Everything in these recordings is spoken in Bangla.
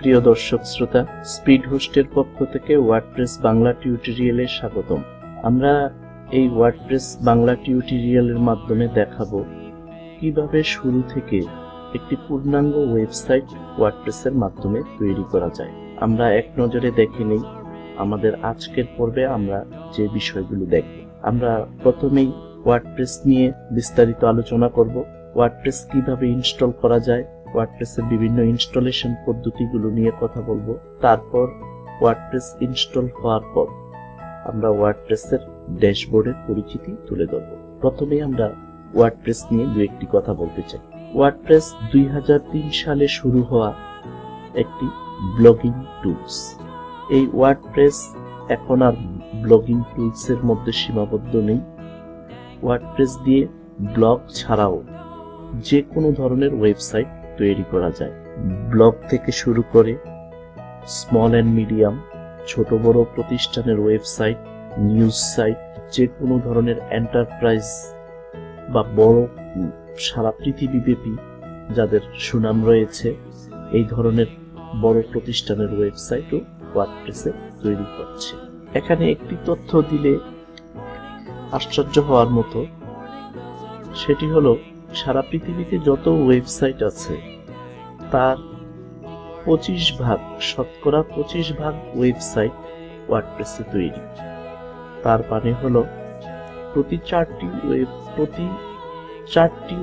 প্রিয় দর্শক শ্রোতা, স্পিড হোস্টের পক্ষ থেকে ওয়ার্ডপ্রেস বাংলা টিউটোরিয়ালে স্বাগতম। আমরা এই ওয়ার্ডপ্রেস বাংলা টিউটোরিয়ালের মাধ্যমে দেখাবো কিভাবে শুরু থেকে একটি পূর্ণাঙ্গ ওয়েবসাইট ওয়ার্ডপ্রেসের মাধ্যমে তৈরি করা যায়। আমরা এক নজরে দেখে নেই আমাদের আজকের পর্বে আমরা যে বিষয়গুলো দেখব। আমরা প্রথমেই ওয়ার্ডপ্রেস নিয়ে বিস্তারিত আলোচনা করব। ওয়ার্ডপ্রেস কিভাবে ইনস্টল করা যায়, ওয়ার্ডপ্রেসের বিভিন্ন ইনস্টলেশন পদ্ধতিগুলো নিয়ে কথা বলবো। তারপর ওয়ার্ডপ্রেস ইনস্টল হওয়ার পর আমরা ওয়ার্ডপ্রেসের ড্যাশবোর্ডের পরিচিতি তুলে ধরব। প্রথমে আমরা ওয়ার্ডপ্রেস নিয়ে দু একটি কথা বলতে চাই। ওয়ার্ডপ্রেস 2003 সালে শুরু হওয়া একটি ব্লগিং টুলস। এই ওয়ার্ডপ্রেস এখন আর ব্লগিং টুলসের মধ্যে সীমাবদ্ধ নেই। ওয়ার্ডপ্রেস দিয়ে ব্লগ ছাড়াও যে কোনো ধরনের ওয়েবসাইট তৈরি করা যায়। ব্লগ থেকে শুরু করে স্মল অ্যান্ড মিডিয়াম, ছোট বড় প্রতিষ্ঠানের ওয়েবসাইট, নিউজ সাইট, যে কোনো ধরনের এন্টারপ্রাইজ বা বড় সারা পৃথিবীব্যাপী যাদের সুনাম রয়েছে এই ধরনের বড় প্রতিষ্ঠানের ওয়েবসাইটও ওয়ার্ডপ্রেসে তৈরি করছে। এখানে একটি তথ্য দিলে আশ্চর্য হওয়ার মতো, সেটি হলো সারা পৃথিবীতে যত ওয়েবসাইট আছে তার 25% শতকরা 25% ওয়েবসাইট ওয়ার্ডপ্রেসে তৈরি। তার মানে হলো প্রতি চারটি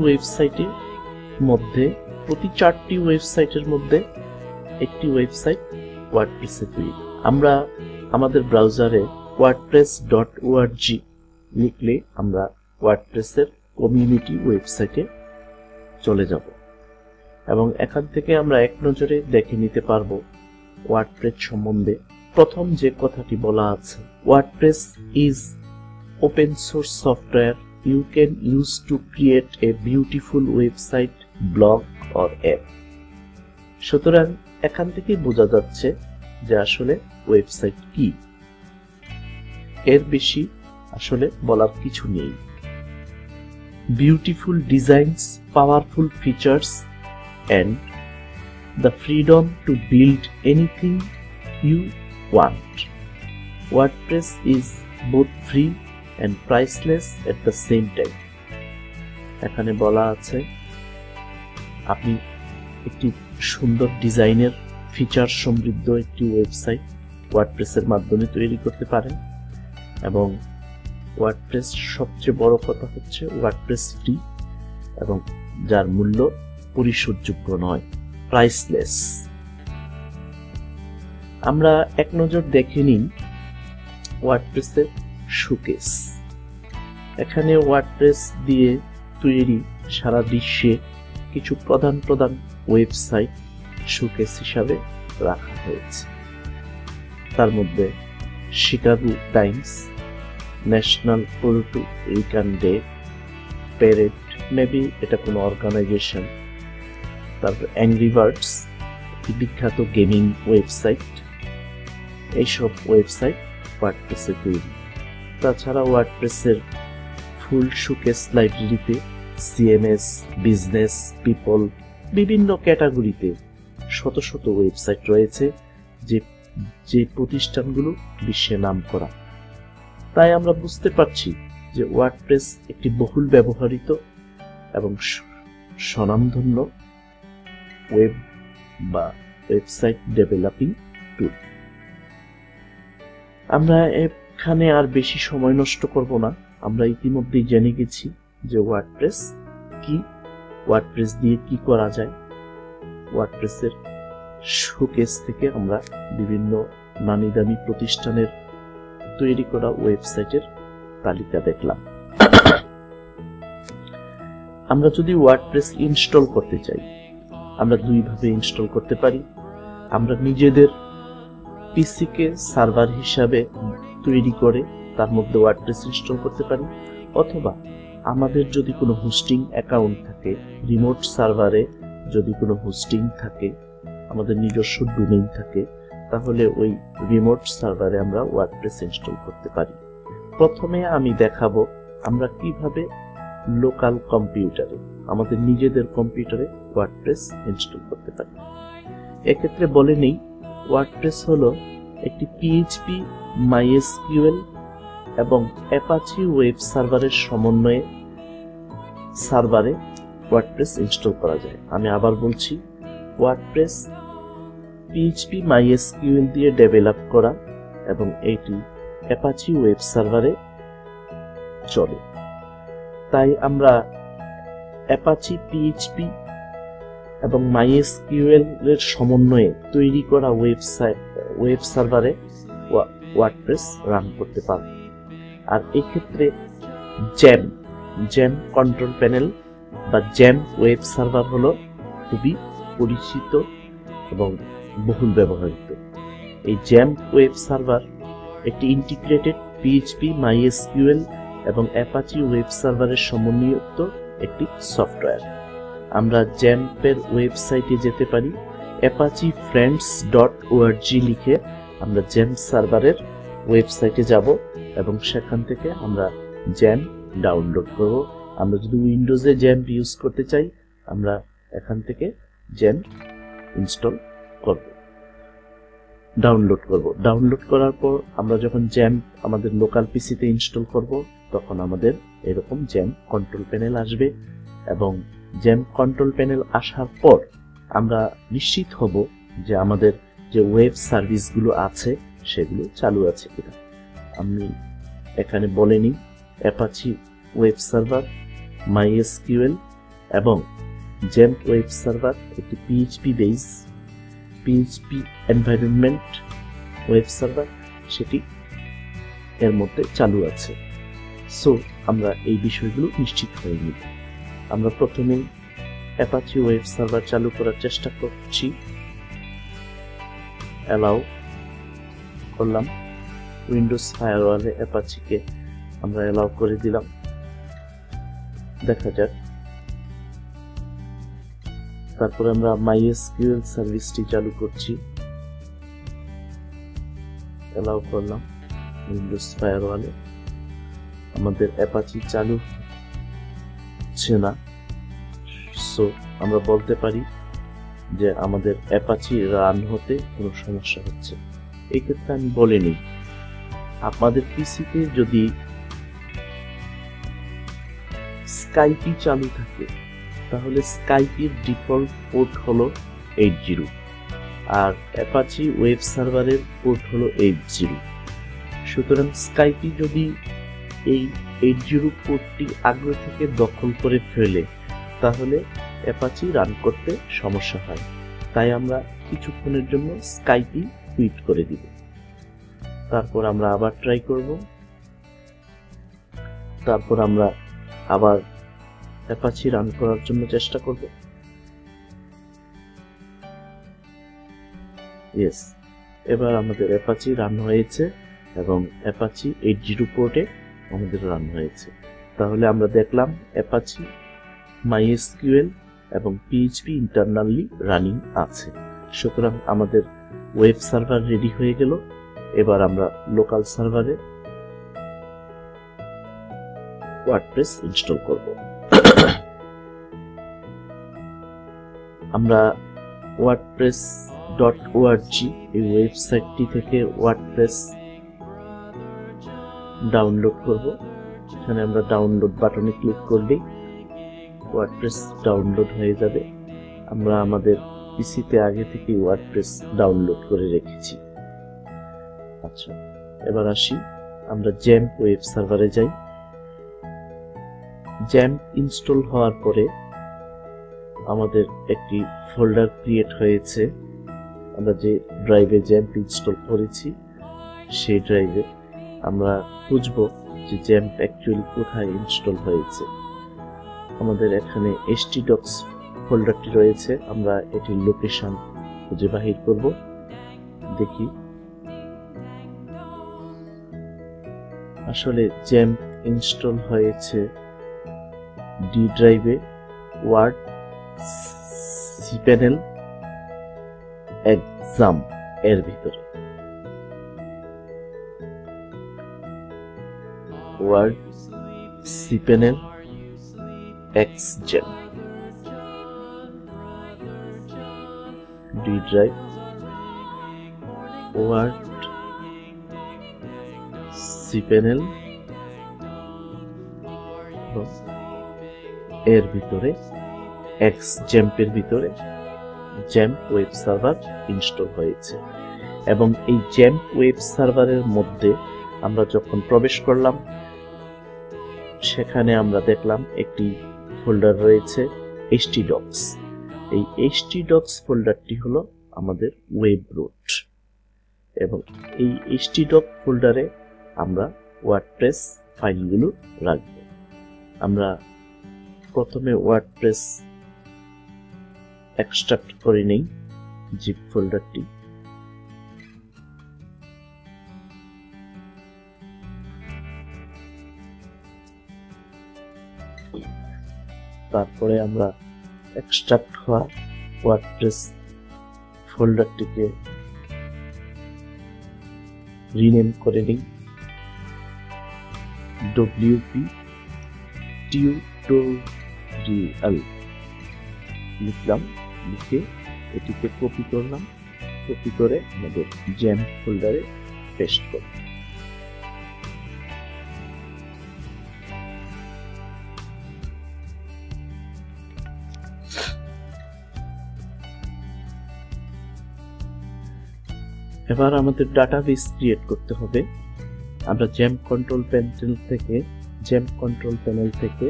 ওয়েবসাইটের মধ্যে একটি ওয়েবসাইট ওয়ার্ডপ্রেসে তৈরি। আমরা আমাদের ব্রাউজারে wordpress.org লিখলে আমরা ওয়ার্ডপ্রেসের কমিউনিটি ওয়েবসাইটে চলে যাব এবং এখান থেকে আমরা এক নজরে দেখে নিতে পারবো ওয়ার্ডপ্রেস সম্বন্ধে। প্রথম যে কথাটি বলা আছে, WordPress is open source software you can use to create a beautiful website, blog or app. সুতরাং এখান থেকে বোঝা যাচ্ছে যে আসলে ওয়েবসাইট কি। এর বেশি আসলে বলার কিছু নেই। Beautiful designs, powerful features, and the freedom to build anything you want. WordPress is both free and priceless at the same time. এখানে বলা আছে আপনি একটি সুন্দর ডিজাইনের ফিচার সমৃদ্ধ একটি ওয়েবসাইট ওয়ার্ডপ্রেসের মাধ্যমে তৈরি করতে পারেন এবং ওয়ার্ডপ্রেস সবচেয়ে বড় কথা হচ্ছে ওয়ার্ডপ্রেস ফ্রি এবং যার মূল্য পরিশোধযোগ্য নয়, প্রাইসলেস। আমরা এক নজর দেখে নিই ওয়ার্ডপ্রেসের শোকেস। এখানে ওয়ার্ডপ্রেস দিয়ে তৈরি সারা বিশ্বে কিছু প্রধান ওয়েবসাইট শোকেস হিসাবে রাখা হয়েছে। তার মধ্যে Chicago times, national Puerto Rican day, parade, maybe এটা কোনো অর্গানাইজেশন, তারপর অ্যাংরি বার্ডস, বিখ্যাত গেমিং ওয়েবসাইট, এইসব ওয়েবসাইট ওয়ার্ডপ্রেসে তৈরি। তাছাড়া ওয়ার্ডপ্রেসের ফুল শোকেস লাইব্রেরিতে সিএমএস, বিজনেস, পিপল, বিভিন্ন ক্যাটাগরিতে শত শত ওয়েবসাইট রয়েছে যে প্রতিষ্ঠানগুলো বিশ্বে নামকরা। তাই আমরা বুঝতে পারছি যে ওয়ার্ডপ্রেস একটি বহুল ব্যবহৃত এবং স্বনামধন্য ওয়েব বা ওয়েবসাইট ডেভেলপিং টুল। আমরা এখানে আর বেশি সময় নষ্ট করব না। আমরা ইতিমধ্যেই জেনে গেছি যে ওয়ার্ডপ্রেস কি, ওয়ার্ডপ্রেস দিয়ে কি করা যায়। ওয়ার্ডপ্রেসের শোকেস থেকে আমরা বিভিন্ন নামি দামি প্রতিষ্ঠানের তৈরি করা ওয়েবসাইটের তালিকা দেখলাম। আমরা যদি ওয়ার্ডপ্রেস ইনস্টল করতে চাই, আমরা দুইভাবে ইনস্টল করতে পারি। আমরা নিজেদের পিসিকে সার্ভার হিসাবে তৈরি করে তার মধ্যে ওয়ার্ডপ্রেস ইনস্টল করতে পারি, অথবা আমাদের যদি কোনো হোস্টিং অ্যাকাউন্ট থাকে, রিমোট সার্ভারে যদি কোনো হোস্টিং থাকে, আমাদের নিজস্ব ডোমেইন থাকে, তাহলে ওই রিমোট সার্ভারে আমরা ওয়ার্ডপ্রেস ইনস্টল করতে পারি। প্রথমে আমি দেখাবো আমরা কিভাবে লোকাল কম্পিউটারে, আমাদের নিজেদের কম্পিউটারে ওয়ার্ডপ্রেস ইনস্টল করতে পারি। এক্ষেত্রে বলে নেই, ওয়ার্ডপ্রেস হলো একটি পিএইচপি, মাইএসকিউএল এবং অ্যাপাচি ওয়েব সার্ভারের সমন্বয়ে সার্ভারে ওয়ার্ডপ্রেস ইনস্টল করা যায়। আমি আবার বলছি, ওয়ার্ডপ্রেস পিএইচপি, মাইএসকিউএল দিয়ে ডেভেলপ করা এবং এটি অ্যাপাচি ওয়েব সার্ভারে চলে। তাই আমরা অ্যাপাচি, পিএইচপি এবং মাইএসকিউএল এর সমন্বয়ে তৈরি করা ওয়েব সার্ভারে ওয়ার্ডপ্রেস রান করতে পারব। আর এক্ষেত্রে জ্যাম কন্ট্রোল প্যানেল বা জ্যাম ওয়েব সার্ভার হলো খুবই পরিচিত এবং বহুল ব্যবহৃত। এই জ্যাম ওয়েব সার্ভার একটি ইন্টিগ্রেটেড পিএইচপি, মাইএসকিউএল এবং অ্যাপাচি ওয়েব সার্ভারের সমন্বিত একটি সফটওয়্যার। আমরা জ্যাম্পের ওয়েবসাইটে যেতে পারি, apache-friends.org লিখে আমরা জ্যাম্প সার্ভারের ওয়েবসাইটে যাব এবং সেখান থেকে আমরা জ্যাম্প ডাউনলোড করব। আমরা যদি উইন্ডোজে জ্যাম্প ইউজ করতে চাই, আমরা এখান থেকে জ্যাম্প ইনস্টল করব, ডাউনলোড করব। ডাউনলোড করার পর আমরা যখন জ্যাম্প আমাদের লোকাল পিসিতে ইনস্টল করব, তখন আমাদের এরকম জ্যাম্প কন্ট্রোল প্যানেল আসবে এবং জ্যাম্প কন্ট্রোল প্যানেল আসার পর আমরা নিশ্চিত হব যে আমাদের যে ওয়েব সার্ভিসগুলো আছে সেগুলো চালু আছে কিনা। আমি এখানে বলে নিই, অ্যাপাচি ওয়েব সার্ভার, মাইএসকিউএল এবং জ্যাম্প ওয়েব সার্ভার একটি পিএইচপি এনভায়রনমেন্ট ওয়েব সার্ভার, সেটি এর মধ্যে চালু আছে। সো আমরা এই বিষয়গুলো নিশ্চিত হয়ে নিব। আমরা প্রথমে অ্যাপাচি ওয়েব সার্ভার চালু করার চেষ্টা করছি। অ্যালাউ করলাম, উইন্ডোজ ফায়ারওয়ালে অ্যাপাচিকে আমরা অ্যালাউ করে দিলাম। দেখা যাক। তারপরে আমরা মাইএসকিউএল সার্ভিসটি চালু করছি, অ্যালাউ করলাম উইন্ডোজ ফায়ারওয়ালে। আমাদের অ্যাপাচি চালু হচ্ছে না, সো আমরা বলতে পারি যে আমাদের অ্যাপাচি রান হতে কোনো সমস্যা হচ্ছে। এই ক্ষেত্রে আমি বলে নিই, আপনাদের পিসিতে যদি স্কাইপি চালু থাকে তাহলে স্কাইপির ডিফল্ট পোর্ট হলো 80 আর অ্যাপাচি ওয়েব সার্ভারের পোর্ট হলো 80। সুতরাং স্কাইপি যদি এই 80 পোর্টটি আগে থেকে দখল করে ফেলে তাহলে অ্যাপাচি রান করতে সমস্যা হয়। তাই আমরা কিছুক্ষণের জন্য স্কাইপি কুইট করে দিব। তারপর আমরা আবার ট্রাই করব। তারপর আমরা আবার অ্যাপাচি রান করার জন্য চেষ্টা করব। ইয়েস, এবার আমাদের অ্যাপাচি রান হয়েছে এবং অ্যাপাচি 80 পোর্টে আমাদের রান হয়েছে। তাহলে আমরা দেখলাম অ্যাপাচি, মাইএসকিউএল এবং পিএইচপি ইন্টারনালি রানিং আছে। সুতরাং আমাদের ওয়েব সার্ভার রেডি হয়ে গেল। এবার আমরা লোকাল সার্ভারে ওয়ার্ডপ্রেস ইনস্টল করব। আমরা wordpress.org এই ওয়েবসাইটটি থেকে ওয়ার্ডপ্রেস ডাউনলোড করব। এখানে আমরা ডাউনলোড বাটনে ক্লিক করলেই ওয়ার্ডপ্রেস ডাউনলোড হয়ে যাবে। আমরা আমাদের পিসিতে আগে থেকে ওয়ার্ডপ্রেস ডাউনলোড করে রেখেছি। আচ্ছা, এবার আসি, আমরা জ্যাম্প ওয়েব সার্ভারে যাই। জ্যাম্প ইনস্টল হওয়ার পরে আমাদের একটি ফোল্ডার ক্রিয়েট হয়েছে। আমরা যে ড্রাইভে জ্যাম্প ইনস্টল করেছি সেই ড্রাইভে আমরা খুঁজব যে জ্যাম্প অ্যাকচুয়ালি কোথায় ইনস্টল হয়েছে। আমাদের এখানে htdocs ফোল্ডারটি রয়েছে, আমরা এটির লোকেশন খুঁজে বাহির করব। দেখি, আসলে জ্যাম্প ইনস্টল হয়েছে ডি ড্রাইভে ওয়ার্ড cPanel এক্সাম এর ভিতরে। Word cPanel xgem D drive, word cPanel, এর ভিতরে XAMPP এর ভিতরে JAMP ওয়েব সার্ভার ইনস্টল হয়েছে। এবং এই JAMP ওয়েব সার্ভারের মধ্যে আমরা যখন প্রবেশ করলাম সেখানে আমরা দেখলাম একটি ফোল্ডার রয়েছে htdocs। এই htdocs ফোল্ডারটি হলো আমাদের ওয়েব রুট, এবং এই htdoc ফোল্ডারে আমরা ওয়ার্ডপ্রেস ফাইলগুলো রাখব। আমরা প্রথমে ওয়ার্ডপ্রেস এক্সট্রাক্ট করে নেই জিপ ফোল্ডারটি। তারপরে আমরা এক্সট্রাক্ট হওয়া ওয়ার্ডপ্রেস ফোল্ডারটিকে রিনেম করে নিই wp tutorial লিখলাম, লিখে এটিকে কপি করলাম, কপি করে আমাদের JAMP ফোল্ডারে পেস্ট করব। এবার আমাদের ডাটাবেস ক্রিয়েট করতে হবে। আমরা JAMP কন্ট্রোল প্যানেল থেকে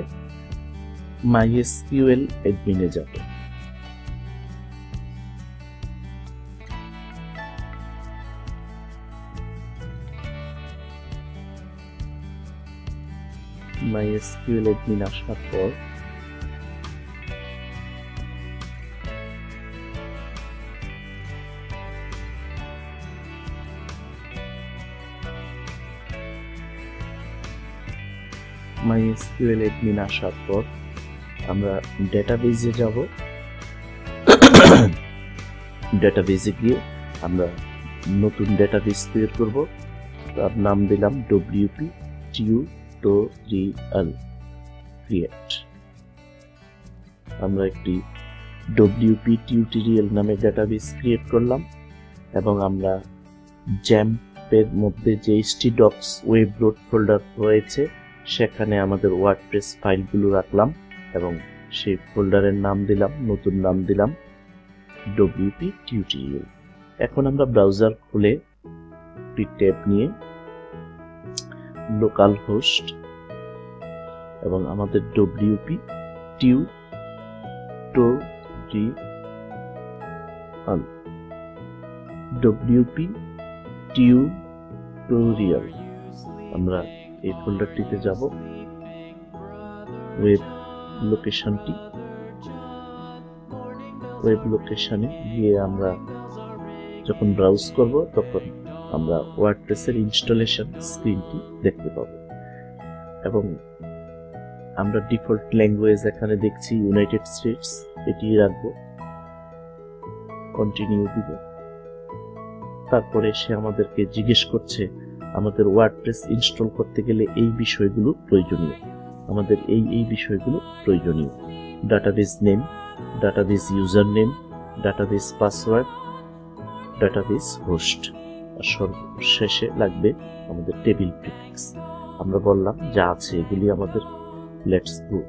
MySQL অ্যাডমিনে যাব। MySQL অ্যাডমিন আসার পর MySQL অ্যাডমিন আসার পর আমরা ডেটাবেজে যাব। ডেটাবেজে গিয়ে আমরা নতুন ডেটাবেস তৈরি করব। তার নাম দিলাম wp tutorial create। আমরা একটি wp tutorial নামে ডেটাবেস ক্রিয়েট করলাম, এবং আমরা JAMP এর মধ্যে যে htdocs ওয়েব রুট ফোল্ডার রয়েছে সেখানে আমাদের ওয়ার্ডপ্রেস ফাইলগুলো রাখলাম, এবং সেই ফোল্ডারের নাম দিলাম, নতুন নাম দিলাম wp tutorial। এখন আমরা ব্রাউজার খুলে একটি ট্যাব নিয়ে লোকাল হোস্ট এবং আমাদের wp tutorial আমরা এই ফোল্ডারটিতে যাব। ওয়েব লোকেশনে গিয়ে আমরা যখন ব্রাউজ করব তখন আমরা ওয়ার্ডপ্রেসের ইনস্টলেশন স্ক্রিনটি দেখতে পাবো, এবং আমরা ডিফল্ট ল্যাঙ্গুয়েজ এখানে দেখছি ইউনাইটেড স্টেটস, এটি রাখবো, কন্টিনিউ দিব। তারপরে সে আমাদেরকে জিজ্ঞেস করছে আমাদের ওয়ার্ডপ্রেস ইনস্টল করতে গেলে এই বিষয়গুলো প্রয়োজনীয়, আমাদের এই বিষয়গুলো প্রয়োজনীয়: database name, database user name, database password, database host, আর সর্বশেষে লাগবে আমাদের টেবিল প্রিফিক্স। আমরা বললাম যা আছে এগুলি আমাদের। Let's go.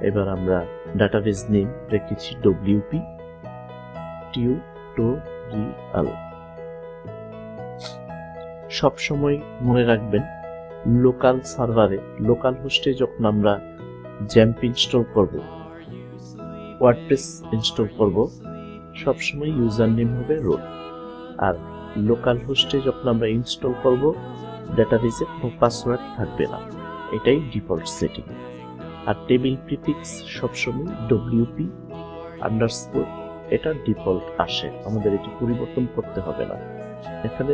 এবার আমরা ডাটাবেস নেম রেখেছি wp tutorial। সবসময় মনে রাখবেন লোকাল সার্ভারে, লোকাল হোস্টে যখন আমরা JAMP ইনস্টল করব, ওয়ার্ডপ্রেস ইনস্টল করব, সবসময় ইউজার নেম হবে রোল, আর লোকাল হোস্টে যখন আমরা ইনস্টল করব ডেটাবেসে কোনো পাসওয়ার্ড থাকবে না, এটাই ডিফল্ট সেটিং। আর টেবিল প্রিফিক্স সবসময় wp আন্ডারস্কোর, এটা ডিফল্ট আসে, আমাদের এটি পরিবর্তন করতে হবে না। এখানে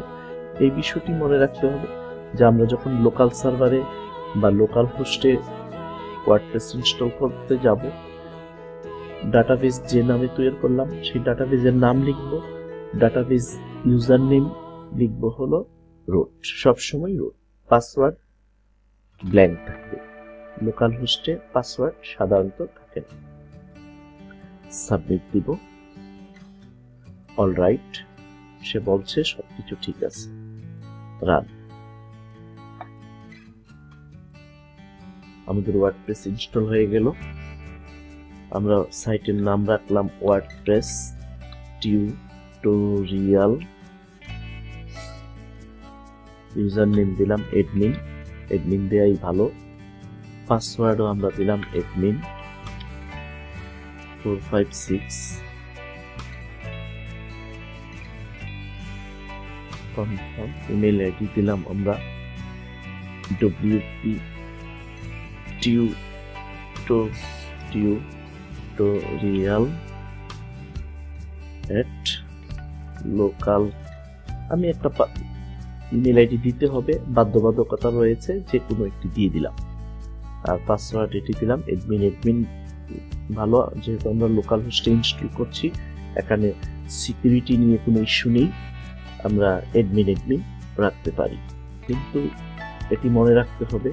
এই বিষয়টি মনে রাখতে হবে যে আমরা যখন লোকাল সার্ভারে বা লোকাল হোস্টে ওয়ার্ডপ্রেস ইনস্টল করতে যাব, ডাটাবেস যে নামে তৈরি করলাম সেই ডাটাবেসের নাম লিখব, ডাটাবেস ইউজার নেম লিখব হলো রুট, সবসময় রুট, পাসওয়ার্ড ব্ল্যাঙ্ক থাকবে। লোকাল হোস্টে পাসওয়ার্ড সাধারণত থাকে না। সাবমিট দিব। অলরাইট, সে বলছে সবকিছু ঠিক আছে, রান। আমাদের ওয়ার্ডপ্রেস ইনস্টল হয়ে গেল। আমরা সাইটের নাম রাখলাম ওয়ার্ডপ্রেস টিউটোরিয়াল, ইউজার নেম দিলাম এডমিন, এডমিন দেয়াই ভালো। পাসওয়ার্ডও আমরা দিলাম এডমিন 456। কনফার্ম। ইমেল আইডি দিলাম আমরা wp-tutorial@local। আমি একটা ইমেল আইডি দিতে হবে, বাধ্যবাধকতা রয়েছে, যে কোনো একটি দিয়ে দিলাম। আর পাসওয়ার্ড এটি দিলাম এডমিন। এডমিন ভালো, যেহেতু আমরা লোকাল হোস্টে ইনস্টল করছি, এখানে সিকিউরিটি নিয়ে কোনো ইস্যু নেই, আমরা এডমিন রাখতে পারি। কিন্তু এটি মনে রাখতে হবে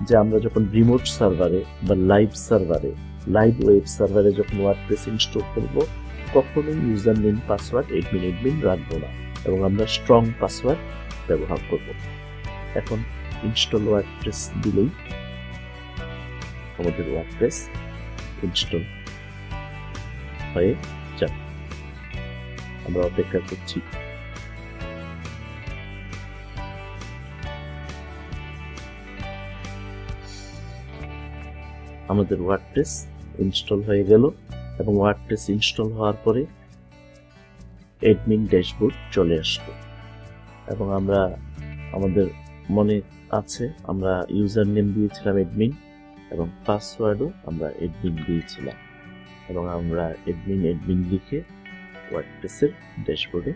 যে আমরা যখন রিমোট সার্ভারে বা লাইভ ওয়েব সার্ভারে যখন ওয়ার্ডপ্রেস ইনস্টল করব, কখনোই ইউজার নেম পাসওয়ার্ড এডমিন রাখবো না, এবং আমরা স্ট্রং পাসওয়ার্ড ব্যবহার করব। এখন ইনস্টল ওয়ার্ডপ্রেস দিলেই আমাদের ওয়ার্ডপ্রেস ইনস্টল হয়ে যাবে। আমরা অপেক্ষা করছি। আমাদের ওয়ার্ডপ্রেস ইনস্টল হয়ে গেল, এবং ওয়ার্ডপ্রেস ইনস্টল হওয়ার পরে অ্যাডমিন ড্যাশবোর্ড চলে আসলো। এবং আমরা, আমাদের মনে আছে, আমরা ইউজার নেম দিয়েছিলাম এডমিন, এবং পাসওয়ার্ডও আমরা এডমিন দিয়েছিলাম, এবং আমরা এডমিন লিখে ওয়ার্ডপ্রেসের ড্যাশবোর্ডে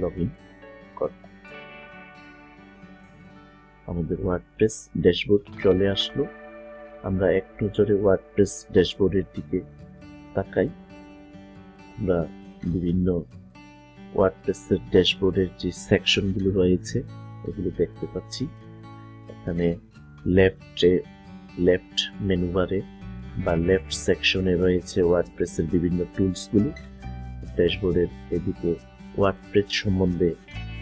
লগ ইন করব। আমাদের ওয়ার্ডপ্রেস ড্যাশবোর্ড চলে আসলো। আমরা এক নজরে ওয়ার্ডপ্রেস ড্যাশবোর্ডের দিকে তাকাই। আমরা বিভিন্ন ওয়ার্ডপ্রেসের ড্যাশবোর্ডের যে সেকশনগুলো রয়েছে এগুলো দেখতে পাচ্ছি। এখানে লেফট মেনু বারে বা লেফট সেকশনে রয়েছে ওয়ার্ডপ্রেসের বিভিন্ন টুলসগুলো। ড্যাশবোর্ডের এদিকে ওয়ার্ডপ্রেস সম্বন্ধে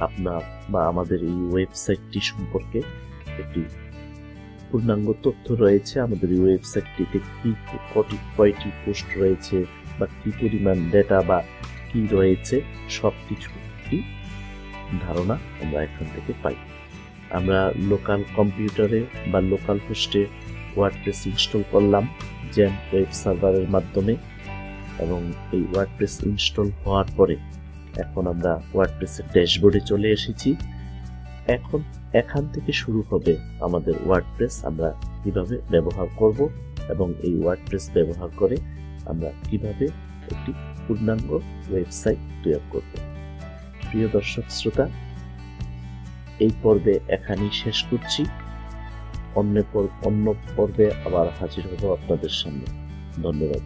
আপনার বা আমাদের এই ওয়েবসাইটটি সম্পর্কে একটি পূর্ণাঙ্গ তথ্য রয়েছে। আমাদের এই ওয়েবসাইটটিতে কয়টি পোস্ট রয়েছে বা কি পরিমাণ ডেটা বা কি রয়েছে, সবকিছু ধারণা আমরা এখান থেকে পাই। আমরা লোকাল কম্পিউটারে বা লোকাল হোস্টে ওয়ার্ডপ্রেস ইনস্টল করলাম জেম ওয়েব সার্ভারের মাধ্যমে, এবং এই ওয়ার্ডপ্রেস ইনস্টল হওয়ার পরে এখন আমরা ওয়ার্ডপ্রেসের ড্যাশবোর্ডে চলে এসেছি। এখন এখান থেকে শুরু হবে আমাদের ওয়ার্ডপ্রেস আমরা কিভাবে ব্যবহার করব, এবং এই ওয়ার্ডপ্রেস ব্যবহার করে আমরা কিভাবে একটি পূর্ণাঙ্গ ওয়েবসাইট তৈরি করব। প্রিয় দর্শক শ্রোতা, এই পর্বে এখানেই শেষ করছি। অন্য পর্বে আবার হাজির হব আপনাদের সামনে। ধন্যবাদ।